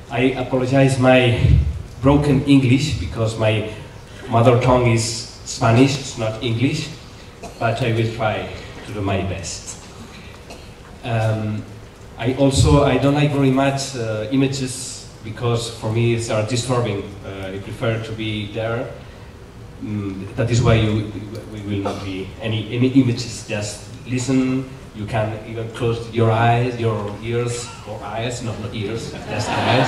I apologize my broken English because my mother tongue is Spanish, it's not English, but I will try to do my best. I don't like very much images because for me they are disturbing. I prefer to be there. That is why we will not be any images. Just listen. You can even close your eyes, your ears, or eyes, not ears, just eyes,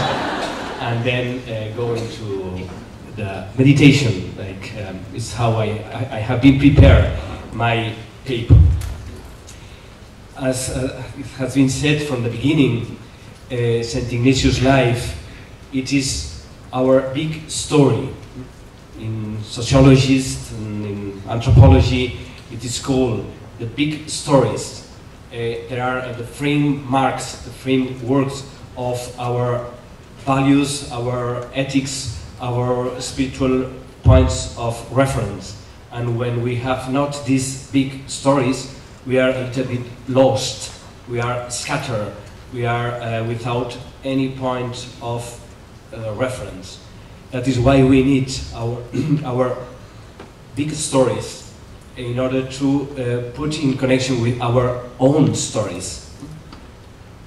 and then go into the meditation. Like it's how I have been prepared my paper. As it has been said from the beginning, Saint Ignatius' life, it is our big story. In sociologists and in anthropology, it is called the big stories. There are the frameworks, the frameworks of our values, our ethics, our spiritual points of reference. And when we have not these big stories, we are a little bit lost. We are scattered. We are without any point of reference. That is why we need our big stories in order to put in connection with our own stories.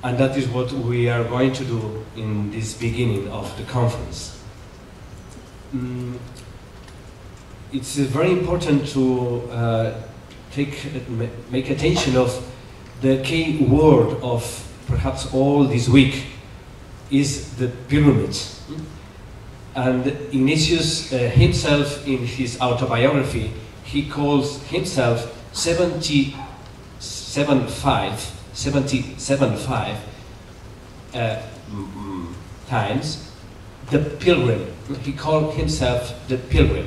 And that is what we are going to do in this beginning of the conference. It's very important to make attention of the key word of perhaps all this week is the pilgrimage. And Ignatius himself, in his autobiography, he calls himself 77.5 times the pilgrim. He called himself the pilgrim.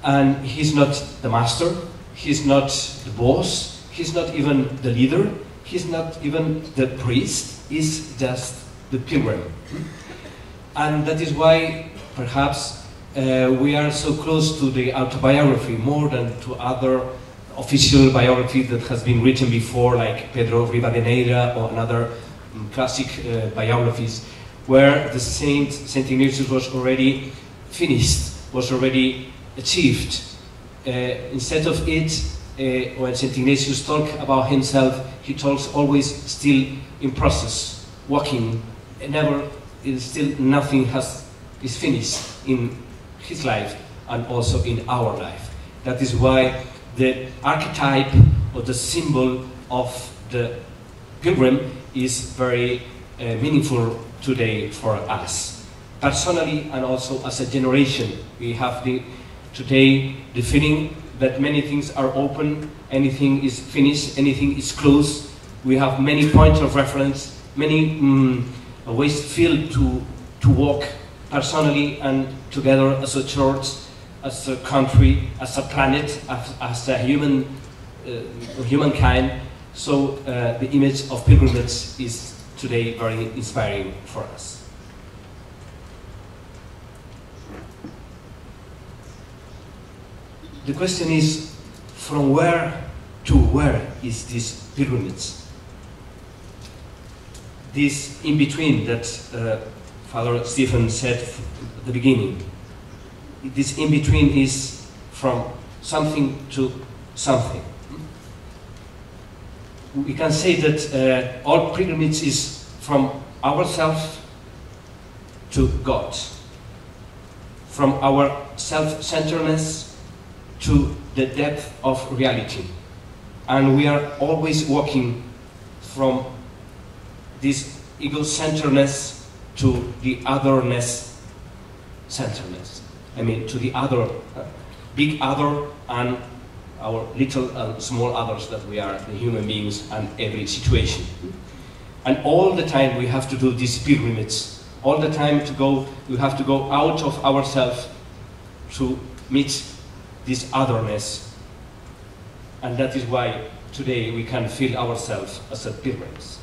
And he's not the master, he's not the boss, he's not even the leader, he's not even the priest, he's just the pilgrim. And that is why perhaps we are so close to the autobiography more than to other official biographies that has been written before, like Pedro Rivadeneira or another classic biographies, where the Saint Ignatius was already finished, was already achieved. Instead of it, when Saint Ignatius talks about himself, he talks always still in process, walking, never. Still nothing is finished in his life and also in our life. That is why the archetype or the symbol of the pilgrim is very meaningful today for us. Personally and also as a generation, we have today the feeling that many things are open, anything is finished, anything is closed. We have many points of reference, many ways to feel to walk personally and together as a church, as a country, as a planet, as a humankind. So the image of pilgrimage is today very inspiring for us. The question is, from where to where is this pilgrimage? This in-between that Father Stephen said at the beginning. This in-between is from something to something. We can say that all pilgrimage is from ourselves to God, from our self-centeredness to the depth of reality. And we are always walking from this ego-centeredness to the otherness centeredness. I mean, to the other, big other, and our little and small others that we are, the human beings, and every situation. And all the time we have to do this pilgrimage. All the time we have to go out of ourselves to meet this otherness. And that is why today we can feel ourselves as a pilgrims.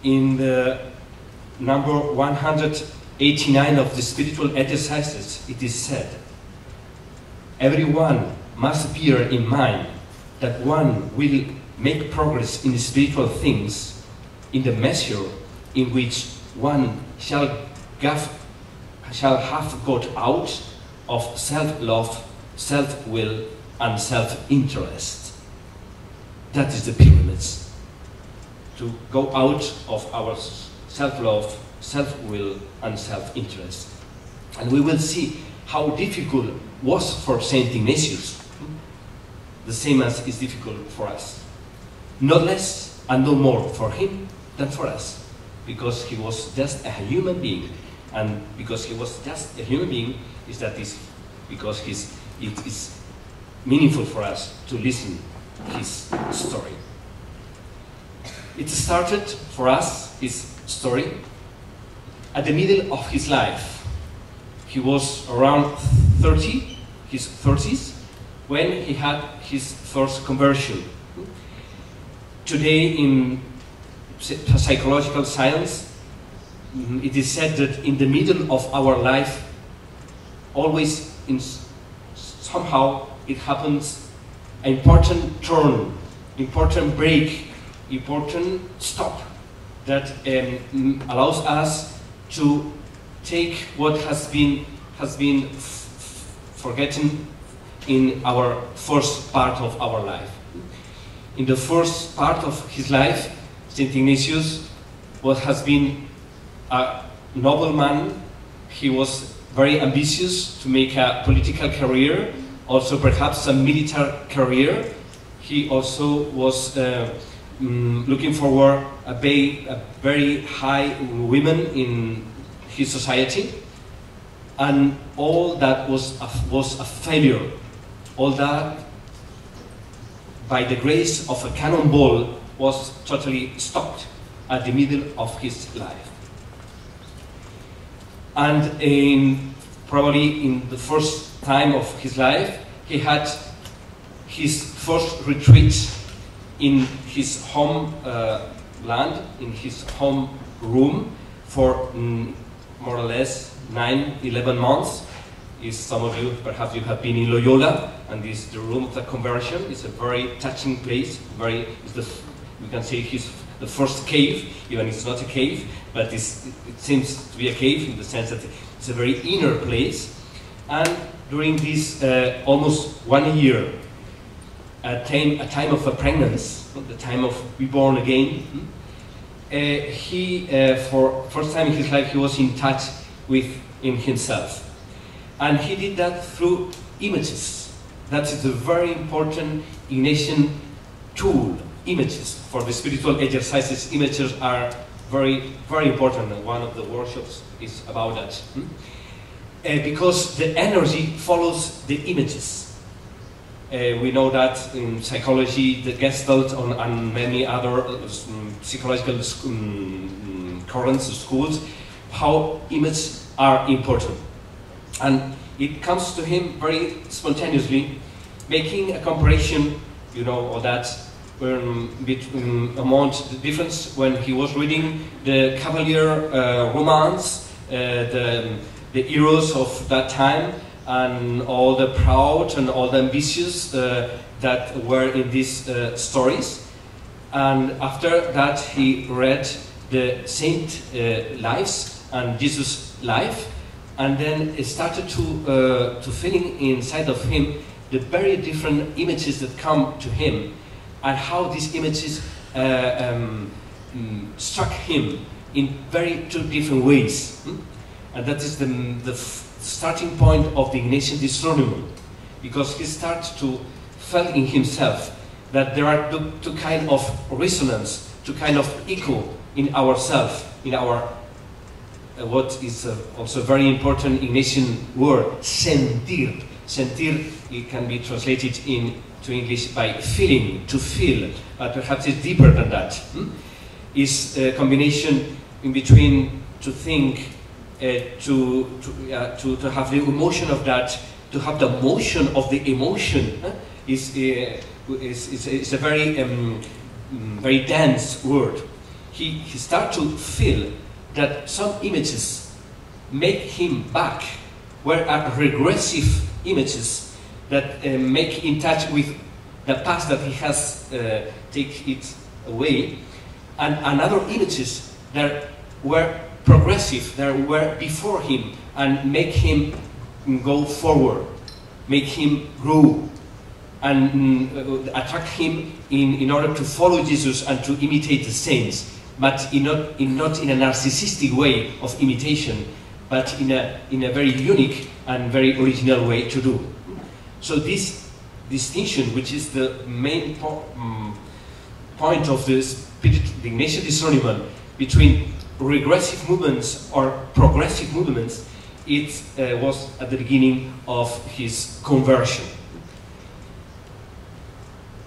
In the number 189 of the spiritual exercises, it is said, everyone must bear in mind that one will make progress in spiritual things in the measure in which one shall have got out of self-love, self-will, and self-interest. That is the pilgrimage. To go out of our self-love, self-will, and self-interest. And we will see how difficult it was for Saint Ignatius, the same as is difficult for us. Not less and no more for him than for us, because he was just a human being. And because he was just a human being, because it is meaningful for us to listen to his story. It started for us, his story, at the middle of his life. He was around 30, his 30s, when he had his first conversion. Today, in psychological science, it is said that in the middle of our life, always somehow it happens an important turn, important break, important stop that allows us to take what has been forgotten in our first part of our life. In the first part of his life, Saint Ignatius has been a nobleman. He was very ambitious to make a political career, also perhaps a military career. He also was looking forward a very high women in his society, and all that was a failure. All that, by the grace of a cannonball, was totally stopped at the middle of his life. And probably in the first time of his life, he had his first retreat in his home land, in his home room, for more or less 9-11 months. Some of you, perhaps you have been in Loyola, and this the room of the conversion. It's a very touching place. We can say the first cave, even it's not a cave, but it seems to be a cave in the sense that it's a very inner place. And during this almost 1 year, a time of a pregnancy, the time of be born again, he, for first time in his life, he was in touch in himself. And he did that through images. That is a very important Ignatian tool, images. For the spiritual exercises, images are very, very important, and one of the workshops is about that. Because the energy follows the images. We know that in psychology, the Gestalt and many other psychological currents, schools, how images are important. And it comes to him very spontaneously, making a comparison, you know, all that, among the difference when he was reading the Cavalier romance, the heroes of that time, and all the proud and all the ambitious that were in these stories. And after that, he read the saint lives and Jesus' life, and then it started to feeling inside of him the very different images that come to him, and how these images struck him in very two different ways. And that is the starting point of the Ignatian discernment, because he starts to feel in himself that there are two kind of resonance, two kind of echo in ourself, in our what is also a very important Ignatian word, sentir. Sentir, it can be translated into English by feeling, to feel, but perhaps it's deeper than that. It's a combination in between to think, to have the emotion of that, to have the motion of the emotion. Is a very very dense word. He starts to feel that some images make him back, where are regressive images that make in touch with the past that he has take it away, and other images that were progressive, that were before him, and make him go forward, make him grow, and attract him in order to follow Jesus and to imitate the saints, but not in a narcissistic way of imitation, but in a very unique and very original way to do. So this distinction, which is the main point of the Ignatian discernment between regressive movements or progressive movements, it was at the beginning of his conversion.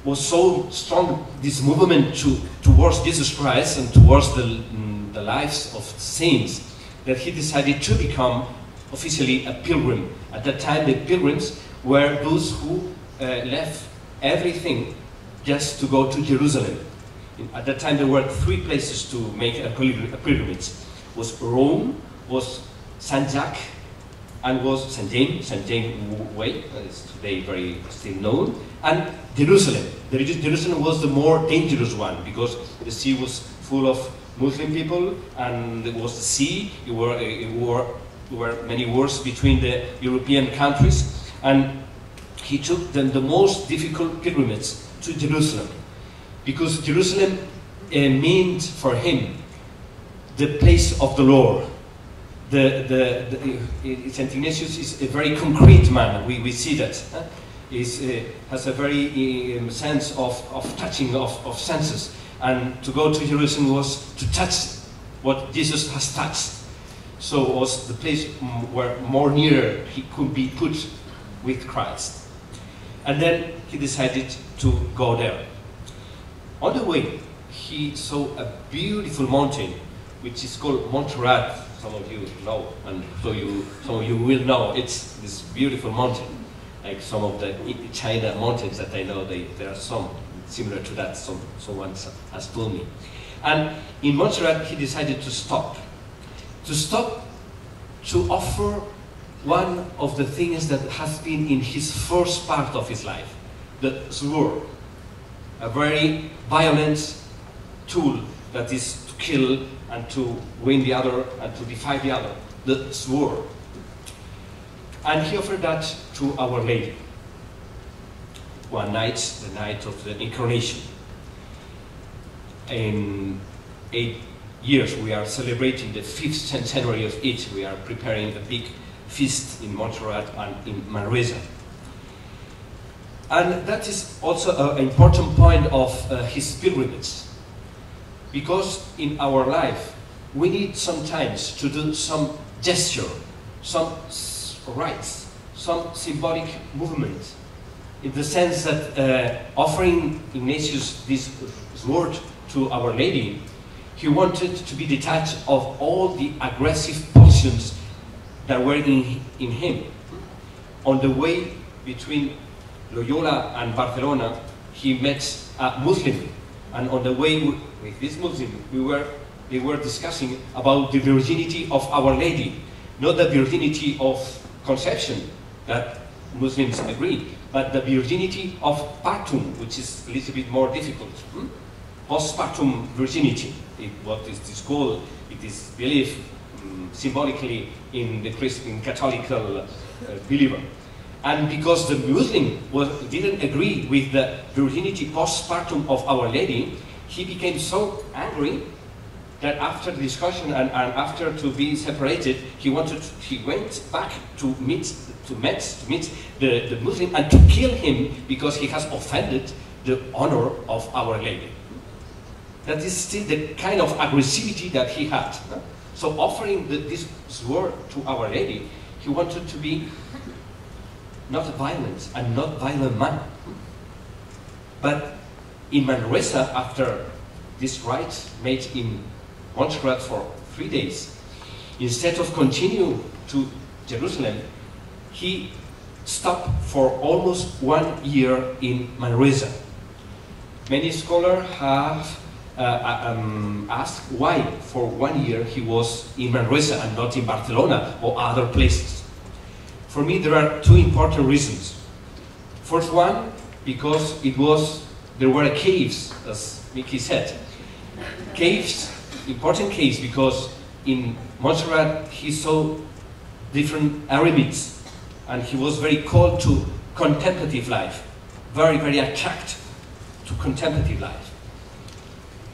Was so strong this movement towards Jesus Christ and towards the lives of saints that he decided to become officially a pilgrim. At that time, the pilgrims were those who left everything just to go to Jerusalem. At that time, there were 3 places to make a pilgrimage. Was Rome, was Saint Jacques, and was Saint James Way, that is today very still known, and Jerusalem. Jerusalem was the more dangerous one because the sea was full of Muslim people, and there was the sea. There were many wars between the European countries, and he took the most difficult pilgrimage to Jerusalem, because Jerusalem meant for him the place of the Lord. Saint Ignatius is a very concrete man. We see that. Has a very sense of touching of senses, and to go to Jerusalem was to touch what Jesus has touched. So it was the place where more near he could be put with Christ. And then he decided to go there. On the way, he saw a beautiful mountain, which is called Montserrat. Some of you know, and some of you will know. It's this beautiful mountain, like some of the China mountains that I know. There are some similar to that. Someone has told me. And in Montserrat, he decided to stop to offer one of the things that has been in his first part of his life, the sword, a very violent tool that is to kill and to win the other and to defy the other, the sword. And he offered that to Our Lady one night, the night of the Incarnation. In 8 years we are celebrating the 5th centenary of it. We are preparing a big feast in Montserrat and in Manresa. And that is also an important point of his pilgrimage. Because in our life, we need sometimes to do some gesture, some rites, some symbolic movement, in the sense that offering Ignatius this sword to Our Lady, he wanted to be detached of all the aggressive pulsions that were in him. On the way between Loyola and Barcelona, he met a Muslim, and on the way with this Muslim, they were discussing about the virginity of Our Lady, not the virginity of conception that Muslims agree, but the virginity of partum, which is a little bit more difficult. Postpartum virginity, what is this called? It is believed symbolically in the Christian Catholic believer. And because the Muslim didn't agree with the virginity postpartum of Our Lady, he became so angry that after the discussion and after to be separated, he went back to meet the Muslim and to kill him because he has offended the honor of Our Lady. That is still the kind of aggressivity that he had. So offering this sword to Our Lady, he wanted to be not violent and not violent man. But in Manresa, after this rite made in Montserrat for 3 days, instead of continue to Jerusalem, he stopped for almost 1 year in Manresa. Many scholars have asked why for 1 year he was in Manresa and not in Barcelona or other places. For me, there are 2 important reasons. First one, because there were caves, as Mickey said. Caves, important caves, because in Montserrat he saw different eremites, and he was very called to contemplative life, very, very attracted to contemplative life.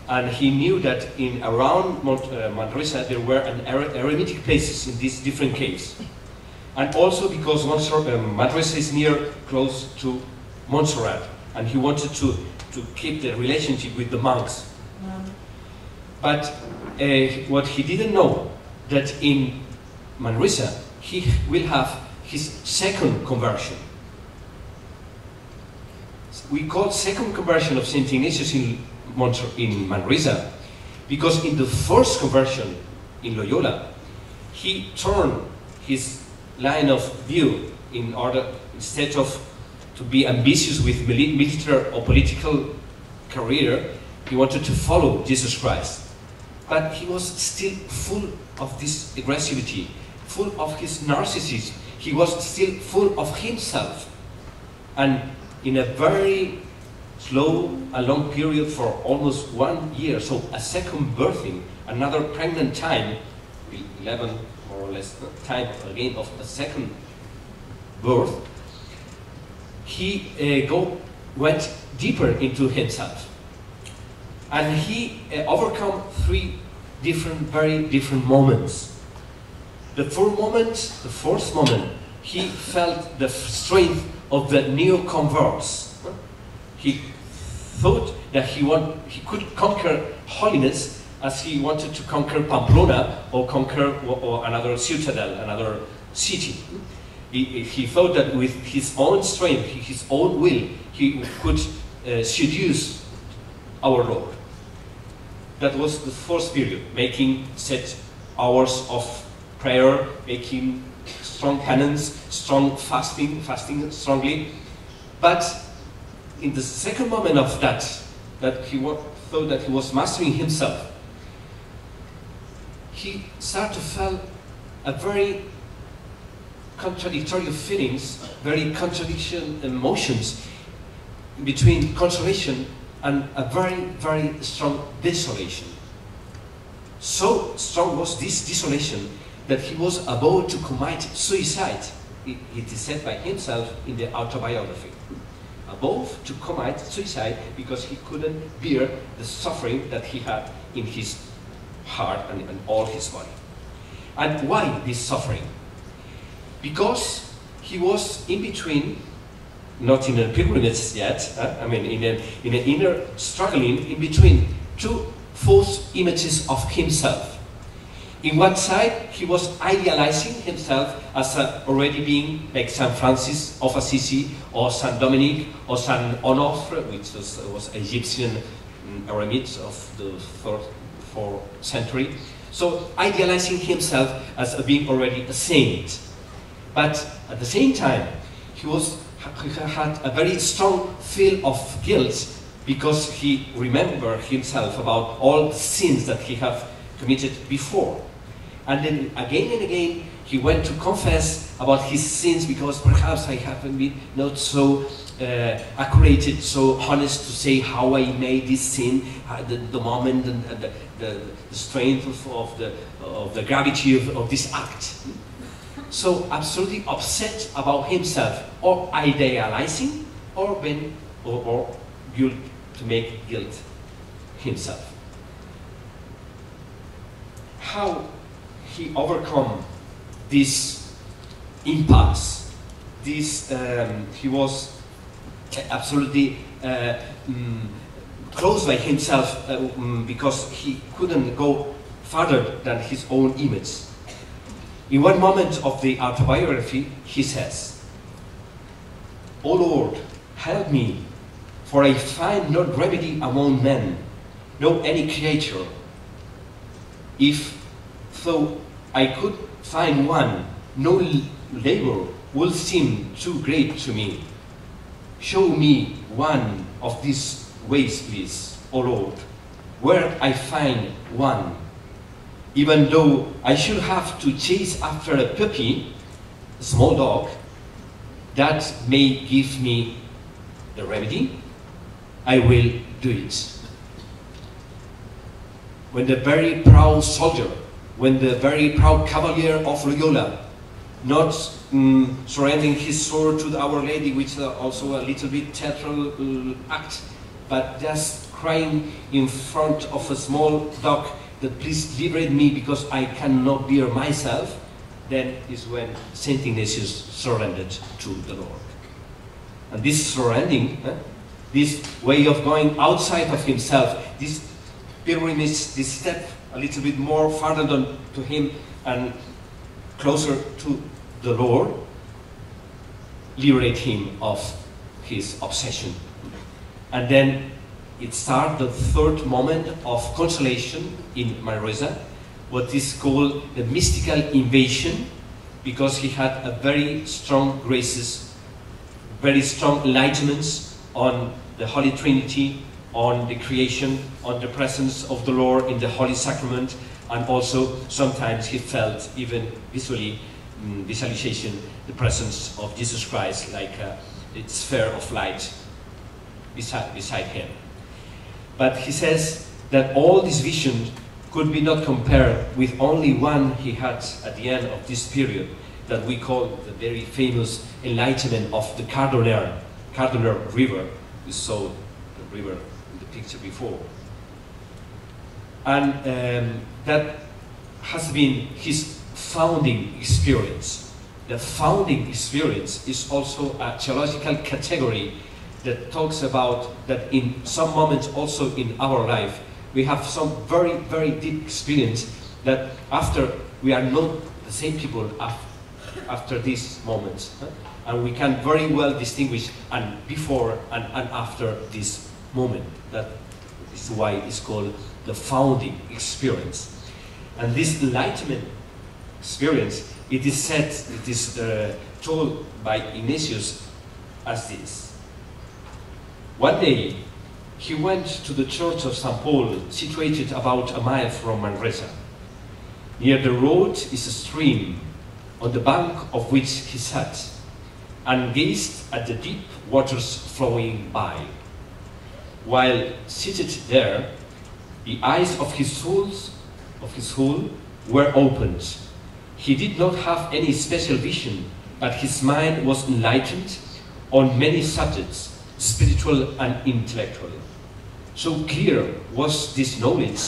And he knew that in around Manresa there were eremitic places in these different caves. And also because Manresa is close to Montserrat, and he wanted to keep the relationship with the monks. But what he didn't know, that in Manresa he will have his second conversion. We call second conversion of Saint Ignatius in Manresa because in the first conversion in Loyola, he turned his line of view in order, instead of to be ambitious with military or political career, he wanted to follow Jesus Christ. But he was still full of this aggressivity, full of his narcissism. He was still full of himself. And in a very slow and long period for almost 1 year, so a second birthing, another pregnant time, 11 more or less time again of a second birth, he went deeper into himself. And he overcome three very different moments. The first moment, he felt the strength of the new converts. He thought that he could conquer holiness as he wanted to conquer Pamplona or conquer another citadel, another city. He thought that with his own strength, his own will, he could seduce our Lord. That was the first period, making set hours of prayer, making strong penance, strong fasting strongly. But in the second moment of that he thought that he was mastering himself, he started to feel a very contradictory feelings, very contradiction emotions between consolation and a very, very strong desolation. So strong was this desolation that he was about to commit suicide. It is said by himself in the autobiography. About to commit suicide because he couldn't bear the suffering that he had in his heart and all his body. And why this suffering? Because he was in between, not in a pilgrimage yet, in an inner struggling in between two false images of himself. In one side, he was idealizing himself as already being like Saint Francis of Assisi, or Saint Dominic, or Saint Onofre, which was Egyptian eremit of the 4th century. So idealizing himself as being already a saint. But at the same time, he had a very strong feel of guilt because he remembered himself about all the sins that he had committed before. And then again and again, he went to confess about his sins because perhaps I haven't been not so accurate, so honest to say how I made this sin, the moment and the strength of the gravity of this act. So absolutely upset about himself, or idealizing, or guilt, to make guilt himself. How he overcome this impasse? He was absolutely closed by himself because he couldn't go further than his own image. In one moment of the autobiography, he says, "O Lord, help me, for I find no remedy among men, no any creature. If though I could find one, no labor will seem too great to me. Show me one of these ways, please, O Lord, where I find one. Even though I should have to chase after a puppy, a small dog, that may give me the remedy, I will do it." When the very proud soldier when the very proud Cavalier of Loyola, not surrendering his sword to Our Lady, which is also a little bit theatrical act, but just crying in front of a small dog that please liberate me because I cannot bear myself, then is when Saint Ignatius surrendered to the Lord. And this surrendering, this way of going outside of himself, this pilgrimage, this step a little bit more farther to him and closer to the Lord, liberate him of his obsession. And then it starts the third moment of consolation in Manresa, what is called the mystical invasion, because he had a very strong graces, very strong enlightenments on the Holy Trinity, on the creation, on the presence of the Lord in the Holy Sacrament, and also sometimes he felt even visualization, the presence of Jesus Christ like a sphere of light beside him. But he says that all these visions could be not compared with only one he had at the end of this period that we call the very famous enlightenment of the Cardinal River. We saw the river in the picture before. And that has been his founding experience. The founding experience is also a theological category that talks about that in some moments also in our life we have some very, very deep experience that after we are not the same people after these moments. And we can very well distinguish and before and after this moment. That is why it's called the founding experience. And this enlightenment experience, it is said, it is told by Ignatius as this. One day, he went to the church of St. Paul, situated about a mile from Manresa. Near the road is a stream, on the bank of which he sat, and gazed at the deep waters flowing by. While seated there, the eyes of his soul were opened. He did not have any special vision, but his mind was enlightened on many subjects, spiritual and intellectual. So clear was this knowledge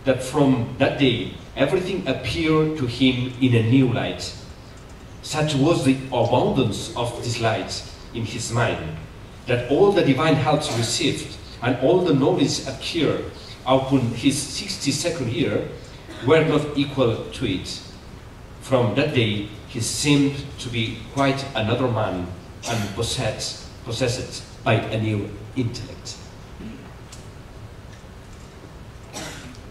that from that day everything appeared to him in a new light. Such was the abundance of this light in his mind, that all the divine helps received and all the knowledge acquired upon his 62nd year were not equal to it. From that day he seemed to be quite another man and possessed by a new intellect.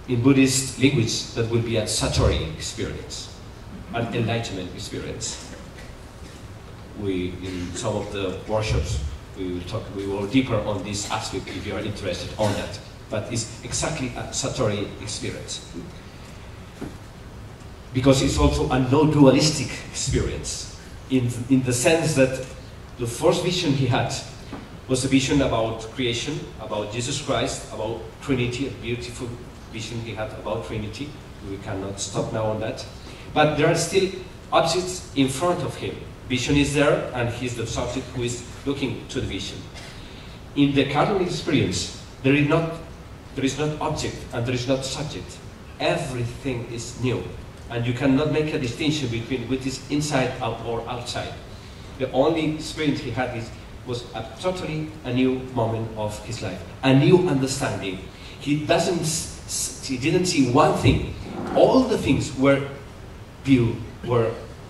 In Buddhist language, that will be a satori experience, an enlightenment experience. In some of the workshops, we will go deeper on this aspect if you are interested on that. But it's exactly a satori experience. Because it's also a no-dualistic experience, in the sense that the first vision he had was a vision about creation, about Jesus Christ, about Trinity, a beautiful vision he had about Trinity. We cannot stop now on that. But there are still objects in front of him. Vision is there, and he's the subject who is looking to the vision. In the cardinal experience, there is not object and there is not subject. Everything is new, and you cannot make a distinction between what is inside or outside. The only experience he had was a totally new moment of his life, a new understanding. He didn't see one thing. All the things were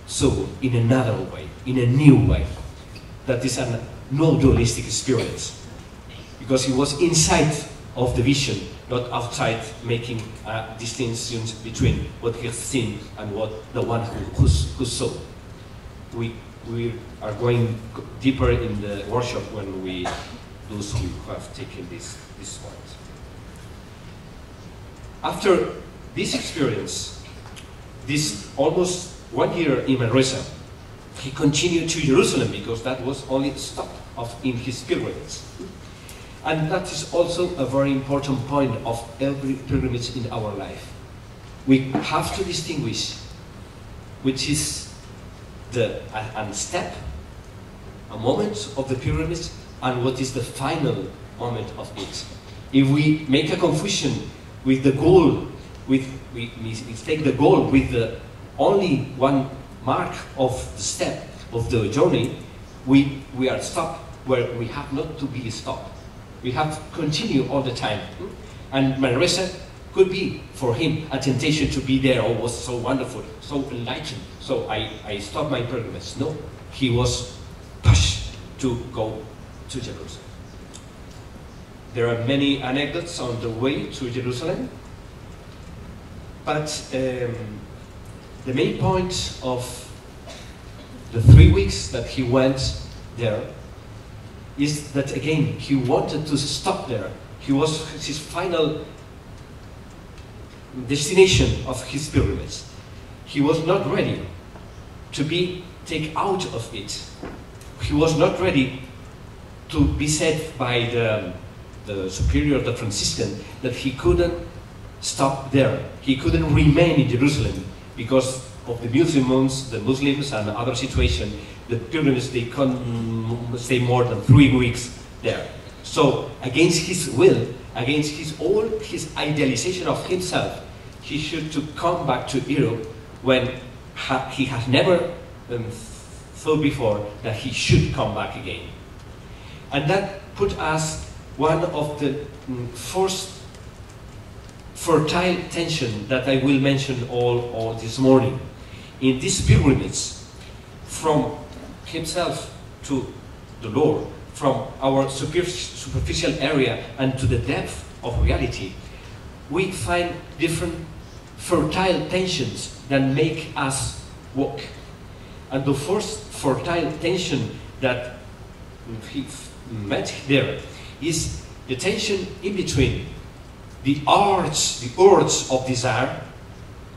so in another way, in a new way. That is a no-dualistic experience, because he was inside of the vision, not outside, making distinctions between what he has seen and what the one who saw. We are going deeper in the workshop when those who have taken this point. After this experience, this almost 1 year in Manresa, he continued to Jerusalem because that was only a stop in his pilgrimage. And that is also a very important point of every pilgrimage in our life. we have to distinguish which is a step, a moment of the pilgrimage, and what is the final moment of it. If we make a confusion with the goal, we mistake the goal with the only one mark of the step of the journey, we are stopped where we have not to be stopped. We have to continue all the time. And Manresa could be for him a temptation to be there. Oh, it was so wonderful, so enlightened. So I stopped my pilgrimage. No, he was pushed to go to Jerusalem. There are many anecdotes on the way to Jerusalem, but the main point of the 3 weeks that he went there is that, again, he wanted to stop there. He was his final destination of his pilgrimage. He was not ready to be taken out of it. He was not ready to be said by the superior, the Franciscan, that he couldn't stop there. He couldn't remain in Jerusalem because of the Muslims and other situation. The pilgrims, they couldn't stay more than 3 weeks there. So against his will, against his idealization of himself, he should to come back to Europe when he has never thought before that he should come back again. And that put us one of the first fertile tension that I will mention all this morning. In this pilgrimage, from himself to the Lord, from our superficial area and to the depth of reality, we find different fertile tensions that make us walk. And the first fertile tension that he met there is the tension in between the urge of desire,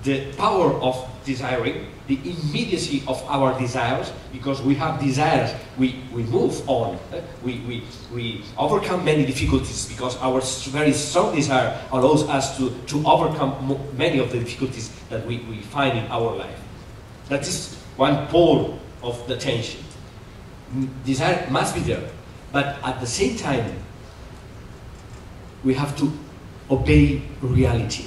the power of desiring, the immediacy of our desires, because we have desires, we move on, we overcome many difficulties because our very strong desire allows us to overcome many of the difficulties that we find in our life. That is one pole of the tension. Desire must be there, but at the same time, we have to obey reality,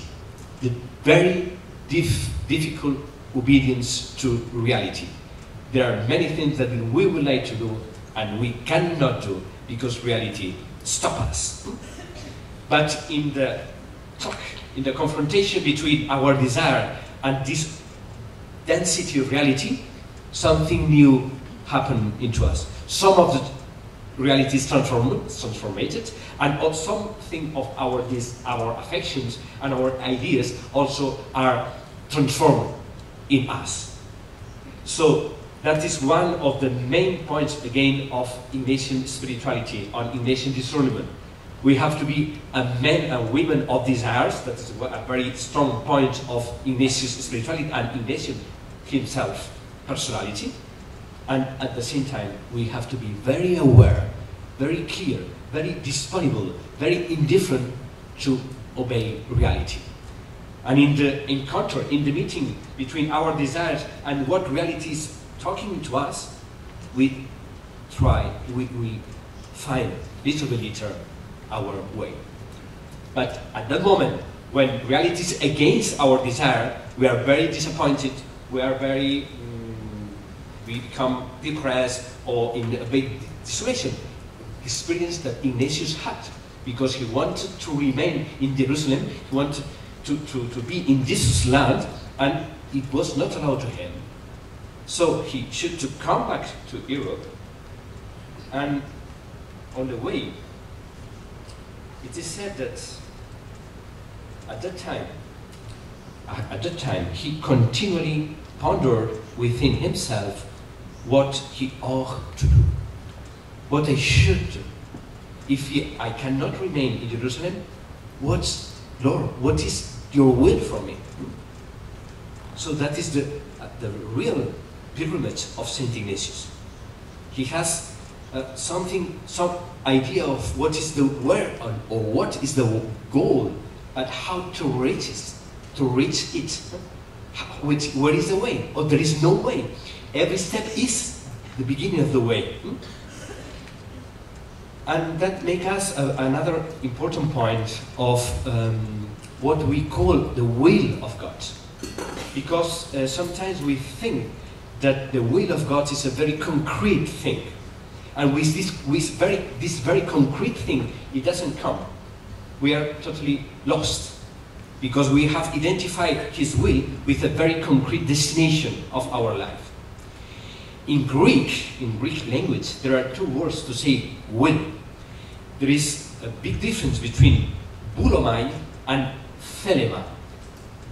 the very difficult obedience to reality. There are many things that we would like to do and we cannot do because reality stops us. But in the talk, in the confrontation between our desire and this density of reality, something new happened into us. Some of the reality is transformed, and something of our affections and our ideas also are transformed in us. So that is one of the main points again of Ignatian spirituality, on Ignatian discernment. We have to be a men and women of desires. That is a very strong point of Ignatius spirituality and Ignatian himself personality. And at the same time, we have to be very aware, very clear, very disponible, very indifferent to obey reality. And in the encounter, in the meeting between our desires and what reality is talking to us, we find little by little our way. But at that moment, when reality is against our desire, we are very disappointed, we are very, we become depressed or in a big desolation. Experience that Ignatius had, because he wanted to remain in Jerusalem, he wanted to be in Jesus' land, and it was not allowed to him. So he should to come back to Europe, and on the way, it is said that at that time he continually pondered within himself what he ought to do, what I should do. If I cannot remain in Jerusalem, Lord, what is your will for me? So that is the real pilgrimage of Saint Ignatius. He has some idea of what is the where or what is the goal and how to reach it. to reach it. Where is the way? Or there is no way. Every step is the beginning of the way. And that makes us another important point of what we call the will of God. Because sometimes we think that the will of God is a very concrete thing. And with this very concrete thing, it doesn't come. We are totally lost. Because we have identified His will with a very concrete destination of our life. In Greek language, there are two words to say will. There is a big difference between boulomai and thelema.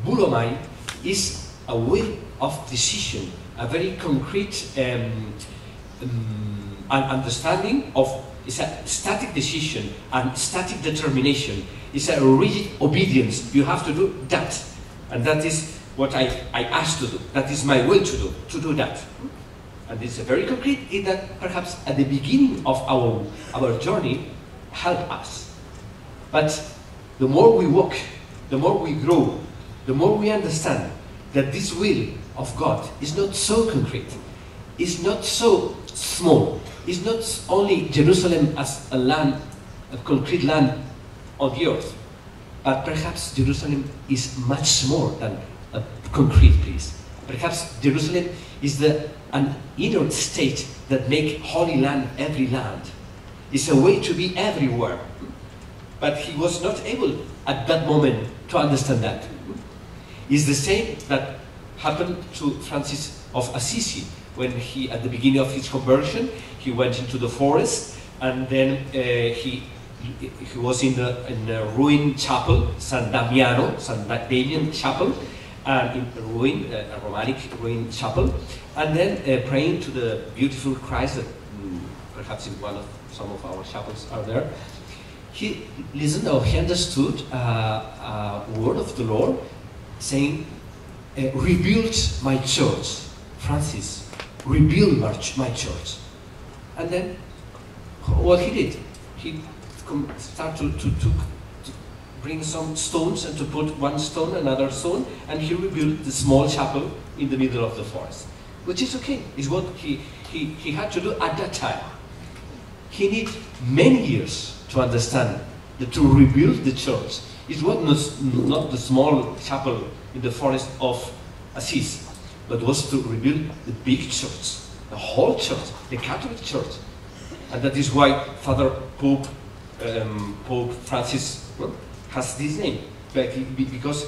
Boulomai is a will of decision, a very concrete understanding of, it's a static decision and static determination. It's a rigid obedience. You have to do that. And that is what I asked to do. That is my will to do that. And it's a very concrete, in that perhaps at the beginning of our journey, help us. But the more we walk, the more we grow, the more we understand that this will of God is not so concrete, is not so small, is not only Jerusalem as a land, a concrete land on the earth, but perhaps Jerusalem is much more than a concrete place. Perhaps Jerusalem is an inner state that makes holy land every land. It's a way to be everywhere. But he was not able at that moment to understand that. It's the same that happened to Francis of Assisi when he, at the beginning of his conversion, he went into the forest, and then he was in a ruined chapel, San Damian Chapel, in a Romanic ruined chapel, and then praying to the beautiful Christ that perhaps in some of our chapels are there. He listened, or he understood a word of the Lord saying, rebuild my church, Francis, rebuild my church. And then what he did, he started to bring some stones and to put one stone, another stone, and he rebuilt the small chapel in the middle of the forest. Which is okay, is what he had to do at that time. He needed many years to understand that to rebuild the church, it was not the small chapel in the forest of Assisi, but was to rebuild the big church, the whole church, the Catholic Church. And that is why Father Pope Francis has this name, because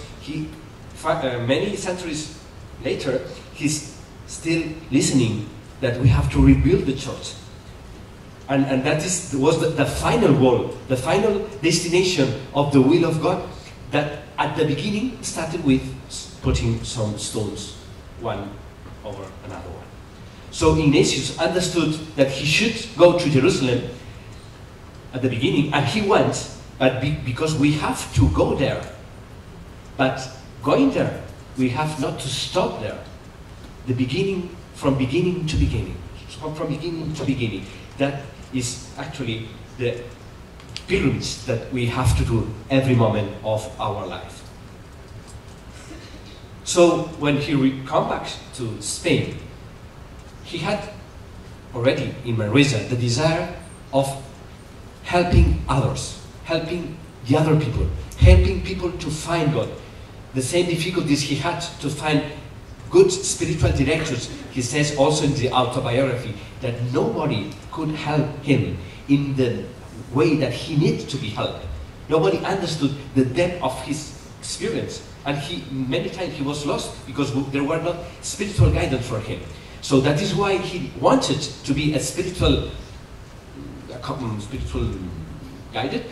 many centuries later, he's still listening that we have to rebuild the church. And that was the final goal, the final destination of the will of God, that at the beginning started with putting some stones, one over another one. So Ignatius understood that he should go to Jerusalem at the beginning, and he went, but because we have to go there. But going there, we have not to stop there. The beginning, from beginning to beginning. From beginning to beginning. That is actually the pilgrimage that we have to do every moment of our life. So when he come back to Spain, he had already in Manresa the desire of helping others, helping the other people, helping people to find God. The same difficulties he had to find good spiritual directors. He says also in the autobiography that nobody could help him in the way that he needed to be helped. Nobody understood the depth of his experience, and many times he was lost because there were not spiritual guidance for him. So that is why he wanted to be a spiritual guided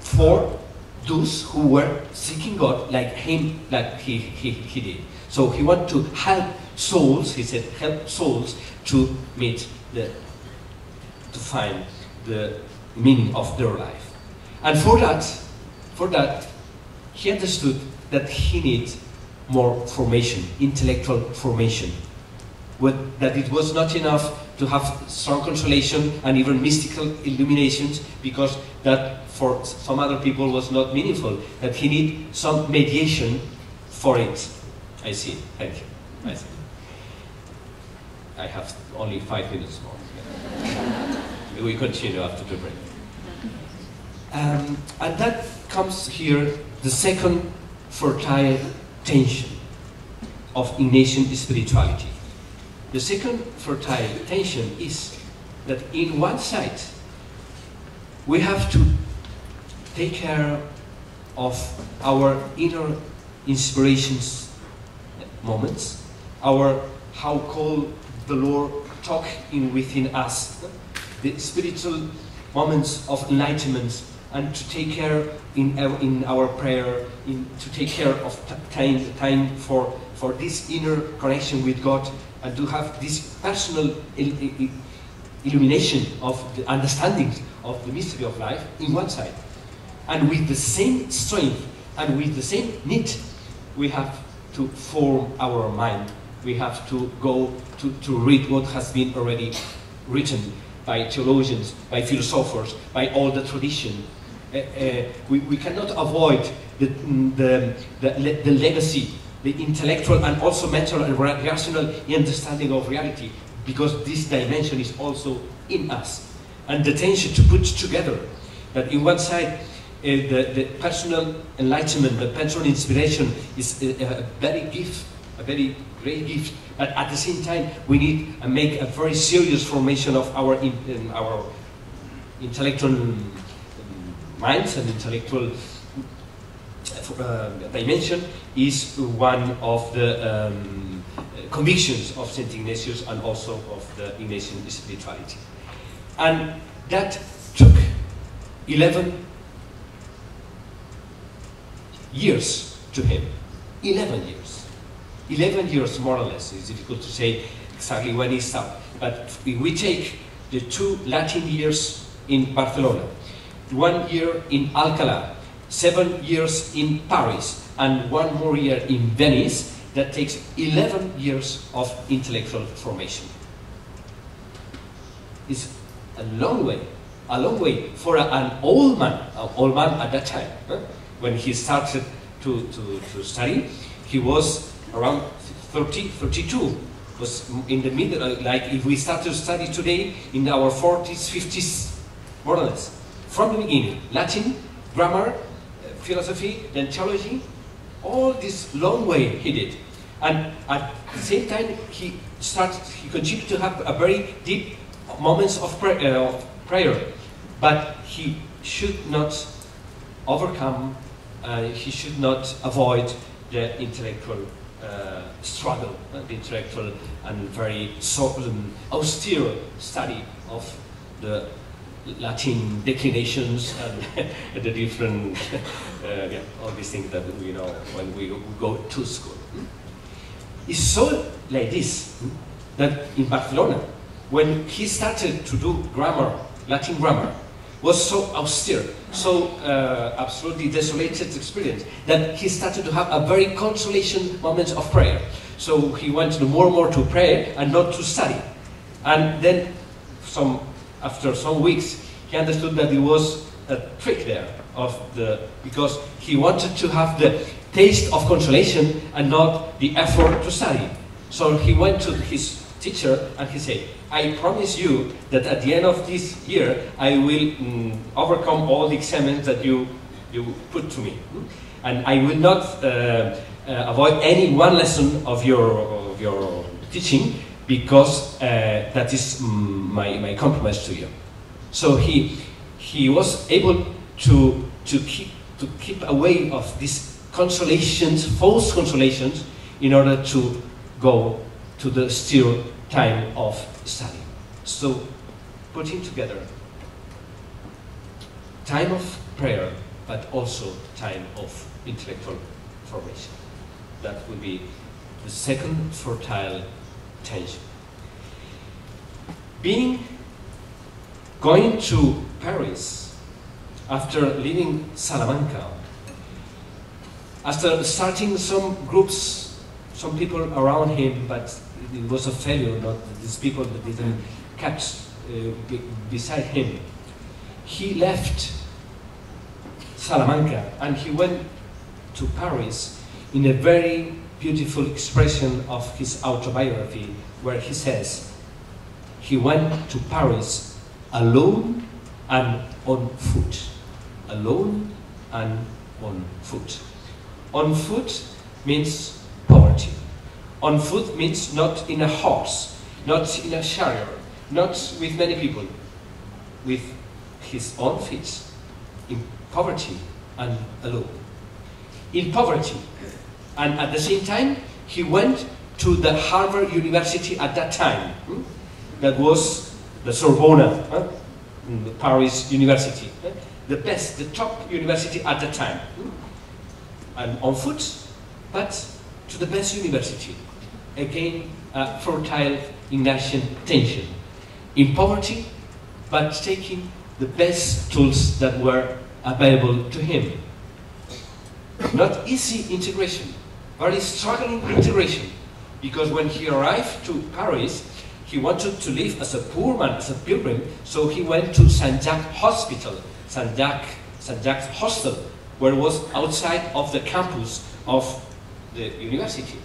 for those who were seeking God like him, like he did. So he wanted to help souls, he said, help souls to find the meaning of their life. And for that, he understood that he needs more formation, intellectual formation. That it was not enough to have strong consolation and even mystical illuminations, because that for some other people was not meaningful. That he needed some mediation for it. I see. Thank you. I see. I have only 5 minutes more. We continue after the break. And that comes here, the second fertile tension of Ignatian spirituality. The second fertile tension is that in one side, we have to take care of our inner inspirations moments, our how called the Lord talk in within us, the spiritual moments of enlightenment, and to take care in our prayer, to take care of time for this inner connection with God, and to have this personal illumination of the understanding of the mystery of life in one side. And with the same strength and with the same need, we have to form our mind. We have to go to read what has been already written by theologians, by philosophers, by all the tradition. We cannot avoid the legacy, the intellectual and also mental and rational understanding of reality, because this dimension is also in us. And the tension to put together that in one side the personal enlightenment, the personal inspiration is a very great gift, but at the same time we need to make a very serious formation of our intellectual minds and intellectual dimension is one of the convictions of Saint Ignatius and also of the Ignatian spirituality. And that took 11 years to him. 11 years. 11 years more or less. It's difficult to say exactly when he stopped. But if we take the 2 Latin years in Barcelona, 1 year in Alcalá, 7 years in Paris, and 1 more year in Venice, that takes 11 years of intellectual formation. It's a long way for an old man at that time. When he started to study, he was around 30, 32. Was in the middle, like if we start to study today, in our 40s, 50s, more or less. From the beginning, Latin, grammar, philosophy, then theology, all this long way he did. And at the same time, he continued to have a very deep moments of prayer. But he should not overcome, he should not avoid the intellectual struggle, the intellectual and very austere study of the Latin declinations and the different, all these things that we know when we go to school. It's so like this that in Barcelona, when he started to do grammar, Latin grammar, was so austere, so absolutely desolated experience, that he started to have a very consolation moment of prayer. So he went more and more to pray and not to study. And then after some weeks, he understood that it was a trick there because he wanted to have the taste of consolation and not the effort to study. So he went to his teacher and he said, I promise you that at the end of this year I will overcome all the exams that you put to me, and I will not avoid any one lesson of your teaching, because that is my compromise to you. So he was able to keep away of these consolations, false consolations, in order to go to the still time of study. So putting together time of prayer, but also time of intellectual formation. That would be the second fertile tension. Going to Paris after leaving Salamanca, after starting some groups, some people around him, but it was a failure, not these people that didn't catch beside him. He left Salamanca and he went to Paris in a very beautiful expression of his autobiography, where he says, he went to Paris alone and on foot. Alone and on foot. On foot means poverty. On foot means not in a horse, not in a chariot, not with many people, with his own feet, in poverty and alone. In poverty, and at the same time, he went to the Harvard University at that time. That was the Sorbonne, the Paris University. The best, the top university at the time. And on foot, but to the best university. Again, a fertile Ignatian tension. In poverty, but taking the best tools that were available to him. Not easy integration, very struggling integration, because when he arrived to Paris, he wanted to live as a poor man, as a pilgrim, so he went to Saint-Jacques Hospital, Saint-Jacques Hostel, where it was outside of the campus of the university.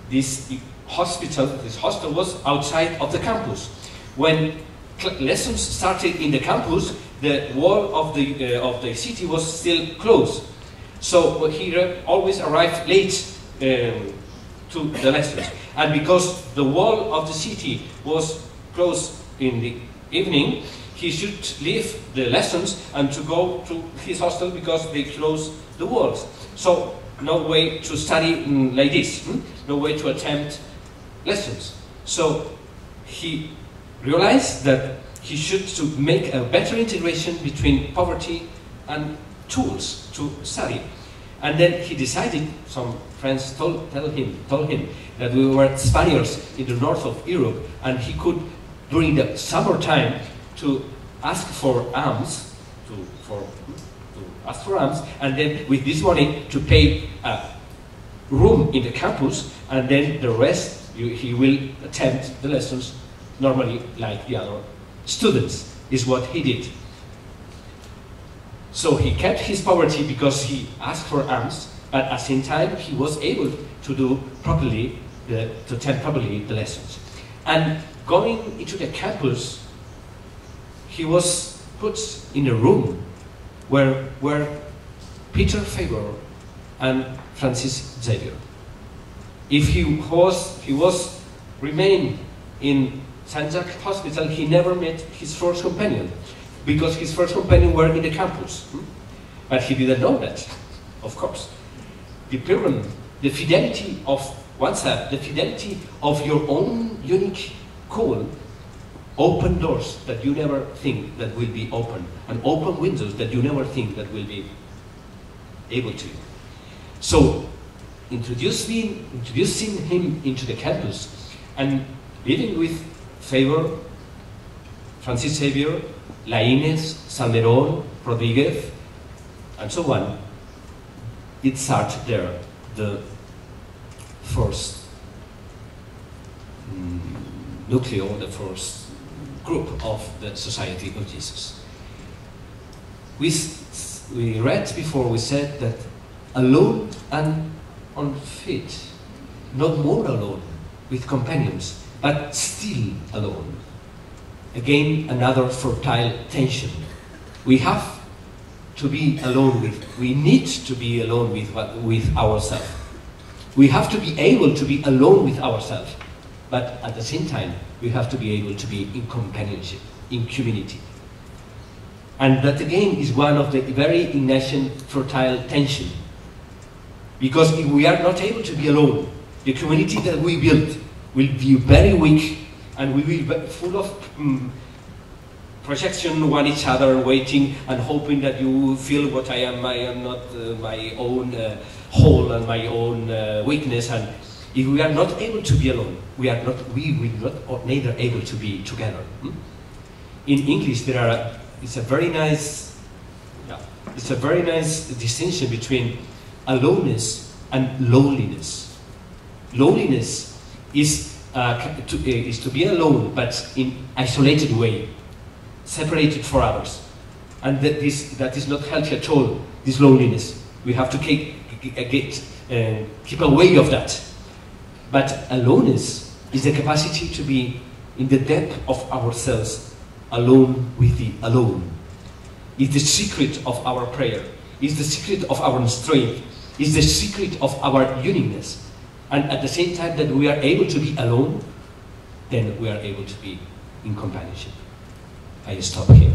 This hostel was outside of the campus. When lessons started in the campus, the wall of the city was still closed. So he always arrived late to the lessons. And because the wall of the city was closed in the evening, he should leave the lessons and to go to his hostel because they closed the walls. So no way to study like this, no way to attempt lessons. So he realized that he should to make a better integration between poverty and tools to study. And then he decided, some friends told him that we were Spaniards in the north of Europe, and he could, during the summertime, to ask for alms, and then with this money to pay a room in the campus, and then the rest he will attempt the lessons normally like the other students, is what he did. So he kept his poverty because he asked for alms, but at the same time he was able to do properly, to attend properly the lessons. And going into the campus, he was put in a room where were Peter Faber and Francis Xavier. If he was remain in Saint-Jacques Hospital, he never met his first companion, because his first companion were in the campus. But he didn't know that, of course. The pilgrim, the fidelity of oneself, the fidelity of your own unique call, open doors that you never think that will be open, and open windows that you never think that will be able to. So, introducing him into the campus, and living with Faber, Francis Xavier, Laínez, Salmerón, Rodriguez, and so on, it started there, the first nucleo, the first group of the Society of Jesus. We read before, we said that alone and on feet, not more alone, with companions, but still alone. Again, another fertile tension. We have to be alone with, we need to be alone with ourselves. We have to be able to be alone with ourselves, but at the same time, we have to be able to be in companionship, in community. And that again is one of the very Ignatian fertile tension. Because if we are not able to be alone, the community that we build will be very weak, and we will be full of projection one each other, waiting and hoping that you feel what I am. I am not my own whole and my own weakness. And if we are not able to be alone, we will not neither able to be together. In English, it's a very nice distinction between aloneness and loneliness. Loneliness is to be alone, but in isolated way, separated from others, and that is not healthy at all. This loneliness, we have to keep away of that. But aloneness is the capacity to be in the depth of ourselves, alone with the alone. It's the secret of our prayer. It's the secret of our strength. It's the secret of our uniqueness. And at the same time that we are able to be alone, then we are able to be in companionship. I stop here.